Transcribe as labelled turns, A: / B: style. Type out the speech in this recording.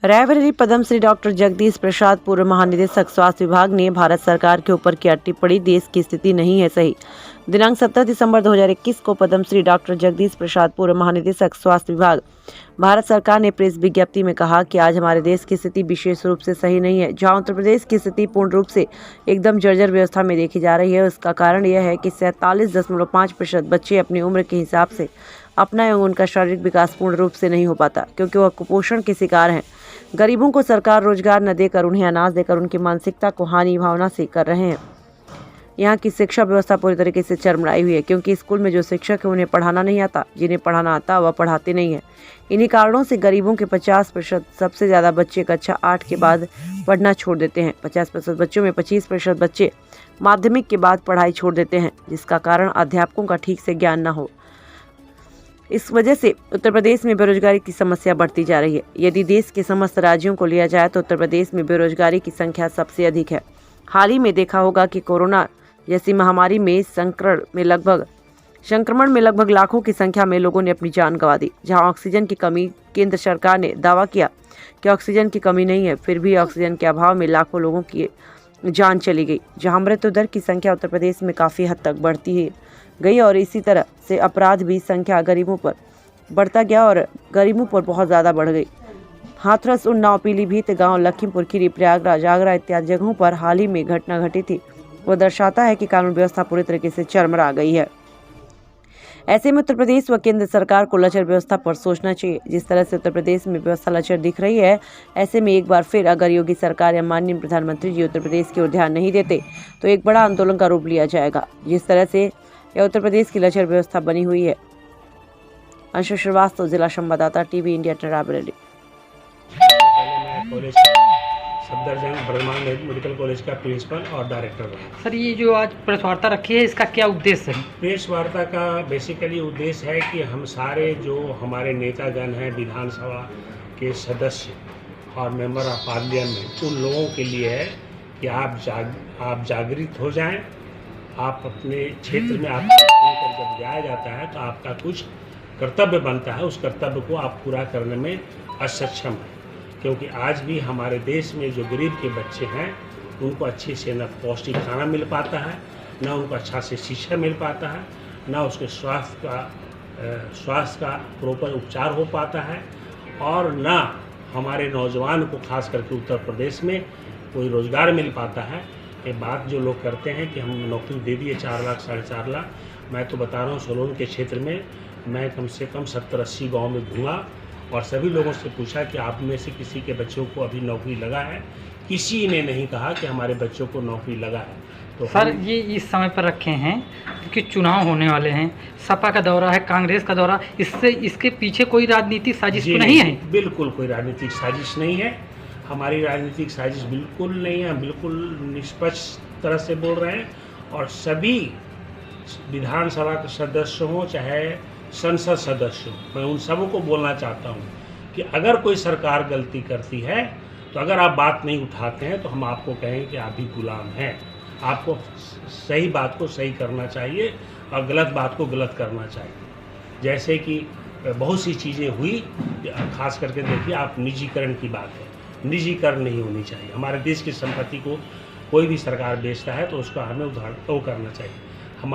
A: Raebareli Padmashri doctor Jagdish Prasad, पूर्व महानिदेशक स्वास्थ्य विभाग ने भारत सरकार के ऊपर किया टिप्पणी, देश की स्थिति नहीं है सही। दिनांक 17 दिसंबर 2021 को पद्मश्री डॉक्टर जगदीश प्रसाद, पूर्व महानिदेशक स्वास्थ्य विभाग, भारत सरकार ने प्रेस विज्ञप्ति में कहा कि आज हमारे देश की स्थिति विशेष रूप से सही नहीं है। जहां उत्तर प्रदेश की स्थिति पूर्ण रूप से एकदम जर्जर व्यवस्था में देखी जा रही है, उसका कारण यह है कि 47.5% बच्चे अपनी उम्र के हिसाब से अपना एवं उनका शारीरिक विकास पूर्ण रूप से नहीं हो पाता, क्योंकि वह कुपोषण के शिकार हैं। गरीबों को सरकार रोजगार न देकर उन्हें अनाज देकर उनकी मानसिकता को हानि भावना से कर रहे हैं। यहाँ की शिक्षा व्यवस्था पूरी तरीके से चरमराई हुई है, क्योंकि स्कूल में जो शिक्षक है उन्हें पढ़ाना नहीं आता, जिन्हें पढ़ाना आता वह पढ़ाते नहीं है। इन्हीं कारणों से गरीबों के 50% सबसे ज़्यादा बच्चे कक्षा 8 के बाद पढ़ना छोड़ देते हैं। 50% बच्चों में 25% बच्चे माध्यमिक के बाद पढ़ाई छोड़ देते हैं, जिसका कारण अध्यापकों का ठीक से ज्ञान न हो। इस वजह से उत्तर प्रदेश में बेरोजगारी की समस्या बढ़ती जा रही है। यदि देश के समस्त राज्यों को लिया जाए तो उत्तर प्रदेश में बेरोजगारी की संख्या सबसे अधिक है। हाल ही में देखा होगा कि कोरोना जैसी महामारी में संक्रमण में लगभग लाखों की संख्या में लोगों ने अपनी जान गंवा दी। जहां ऑक्सीजन की कमी, केंद्र सरकार ने दावा किया कि ऑक्सीजन की कमी नहीं है, फिर भी ऑक्सीजन के अभाव में लाखों लोगों की जान चली गई। जहां मृत्यु दर की संख्या उत्तर प्रदेश में काफ़ी हद तक बढ़ती गई और इसी तरह से अपराध भी संख्या गरीबों पर बढ़ता गया और गरीबों पर बहुत ज़्यादा बढ़ गई। हाथरस, उन्नाव, पीलीभीत गांव, लखीमपुर खीरी, प्रयागराज, आगरा इत्यादि जगहों पर हाल ही में घटना घटी थी। वह दर्शाता है कि कानून व्यवस्था पूरी तरीके से चरमरा गई है। ऐसे में उत्तर प्रदेश व केंद्र सरकार को लचर व्यवस्था पर सोचना चाहिए। जिस तरह से उत्तर प्रदेश में व्यवस्था लचर दिख रही है, ऐसे में एक बार फिर अगर योगी सरकार या माननीय प्रधानमंत्री जी उत्तर प्रदेश की ओर ध्यान नहीं देते तो एक बड़ा आंदोलन का रूप लिया जाएगा। जिस तरह से यह उत्तर प्रदेश की लचर व्यवस्था बनी हुई है। अंशु श्रीवास्तव, जिला संवाददाता, TV India, Raebareli.
B: Safdarjung Vardhman medical college का प्रिंसिपल और डायरेक्टर रहा।
C: सर, ये जो आज प्रेस वार्ता रखी है, इसका क्या उद्देश्य है?
B: प्रेस वार्ता का बेसिकली उद्देश्य है कि हम सारे जो हमारे नेतागण हैं, विधानसभा के सदस्य और मेंबर ऑफ पार्लियामेंट, उन लोगों के लिए है कि आप जागृत हो जाएं। आप अपने क्षेत्र में आपको जब जाया जाता है तो आपका कुछ कर्तव्य बनता है, उस कर्तव्य को आप पूरा करने में असक्षम हैं। क्योंकि आज भी हमारे देश में जो गरीब के बच्चे हैं उनको अच्छे से न पौष्टिक खाना मिल पाता है, न उनको अच्छा से शिक्षा मिल पाता है, न उसके स्वास्थ्य का प्रॉपर उपचार हो पाता है, और न हमारे नौजवान को खास करके उत्तर प्रदेश में कोई रोज़गार मिल पाता है। ये बात जो लोग करते हैं कि हम नौकरी दे दिए 4 लाख 4.5 लाख, मैं तो बता रहा हूँ सोलन के क्षेत्र में मैं कम से कम 70-80 गाँव में घूमा और सभी लोगों से पूछा कि आप में से किसी के बच्चों को अभी नौकरी लगा है? किसी ने नहीं कहा कि हमारे बच्चों को नौकरी लगा है। तो
C: सर, ये इस समय पर रखे हैं क्योंकि चुनाव होने वाले हैं, सपा का दौरा है, कांग्रेस का दौरा, इसके पीछे कोई राजनीतिक साजिश तो नहीं है?
B: बिल्कुल कोई राजनीतिक साजिश नहीं है। हमारी राजनीतिक साजिश बिल्कुल नहीं है। हम बिल्कुल निष्पक्ष तरह से बोल रहे हैं और सभी विधानसभा के सदस्य हों चाहे संसद सदस्य हो, मैं उन सबों को बोलना चाहता हूं कि अगर कोई सरकार गलती करती है तो अगर आप बात नहीं उठाते हैं तो हम आपको कहेंगे कि आप भी गुलाम हैं। आपको सही बात को सही करना चाहिए और गलत बात को गलत करना चाहिए। जैसे कि बहुत सी चीज़ें हुई, खास करके देखिए आप निजीकरण की बात है, निजीकरण नहीं होनी चाहिए। हमारे देश की संपत्ति को कोई भी सरकार बेचता है तो उसका हमें उधार करना चाहिए। हमारे